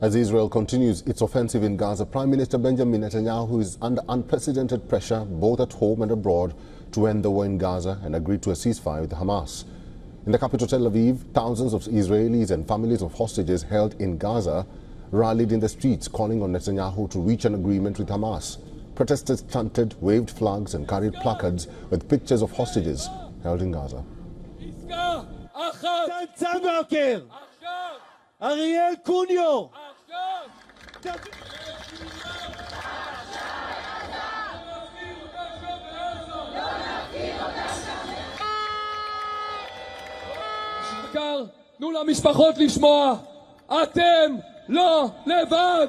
As Israel continues its offensive in Gaza, Prime Minister Benjamin Netanyahu is under unprecedented pressure both at home and abroad to end the war in Gaza and agree to a ceasefire with Hamas. In the capital Tel Aviv, thousands of Israelis and families of hostages held in Gaza rallied in the streets calling on Netanyahu to reach an agreement with Hamas. Protesters chanted, waved flags and carried placards with pictures of hostages held in Gaza. תנו למשפחות לשמוע, אתם לא לבד,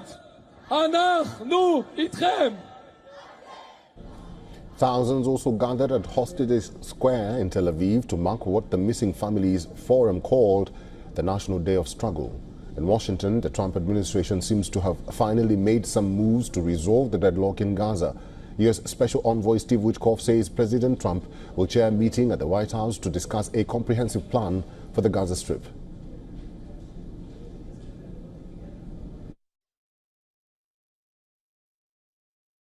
אנחנו איתכם. Thousands also gathered at Hostages Square in Tel Aviv to mark what the Missing Families Forum called the National Day of Struggle. In Washington, the Trump administration seems to have finally made some moves to resolve the deadlock in Gaza. U.S. Special Envoy Steve Witkoff says President Trump will chair a meeting at the White House to discuss a comprehensive plan for the Gaza Strip.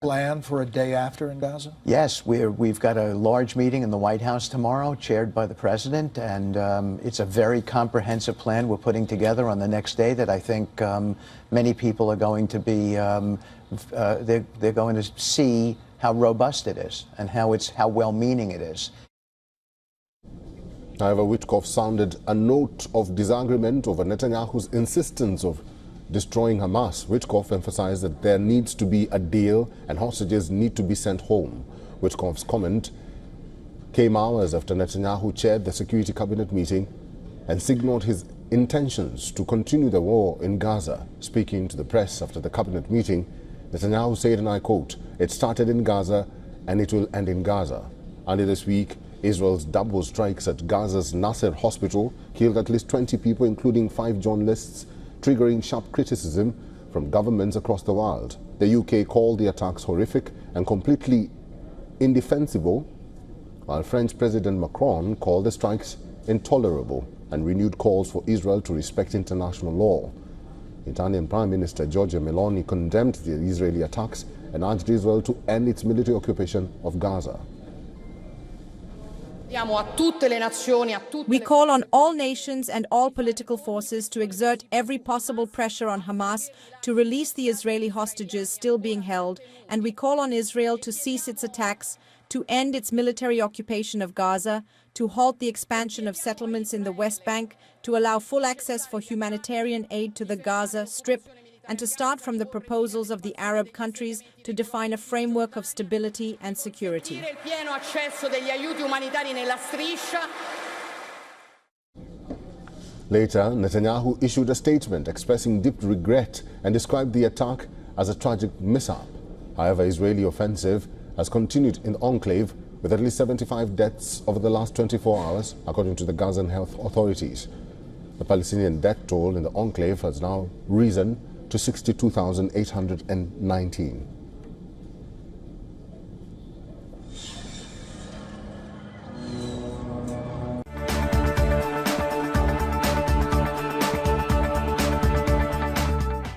Plan for a day after in Gaza? Yes, we've got a large meeting in the White House tomorrow, chaired by the president, and it's a very comprehensive plan we're putting together on the next day that I think many people are going to be, they're going to see how robust it is and how well-meaning it is. However, Witkoff sounded a note of disagreement over Netanyahu's insistence of destroying Hamas. Witkoff emphasized that there needs to be a deal and hostages need to be sent home. Witkoff's comment came hours after Netanyahu chaired the Security Cabinet meeting and signaled his intentions to continue the war in Gaza. Speaking to the press after the cabinet meeting, Netanyahu said, and I quote, "It started in Gaza and it will end in Gaza." Earlier this week, Israel's double strikes at Gaza's Nasser hospital killed at least 20 people, including 5 journalists, triggering sharp criticism from governments across the world. The UK called the attacks horrific and completely indefensible, while French President Macron called the strikes intolerable and renewed calls for Israel to respect international law. Italian Prime Minister Giorgia Meloni condemned the Israeli attacks and urged Israel to end its military occupation of Gaza. We call on all nations and all political forces to exert every possible pressure on Hamas to release the Israeli hostages still being held, and we call on Israel to cease its attacks, to end its military occupation of Gaza, to halt the expansion of settlements in the West Bank, to allow full access for humanitarian aid to the Gaza Strip, and to start from the proposals of the Arab countries to define a framework of stability and security. Later, Netanyahu issued a statement expressing deep regret and described the attack as a tragic mishap. However, Israeli offensive has continued in the enclave with at least 75 deaths over the last 24 hours, according to the Gazan health authorities. The Palestinian death toll in the enclave has now risen to 62,819.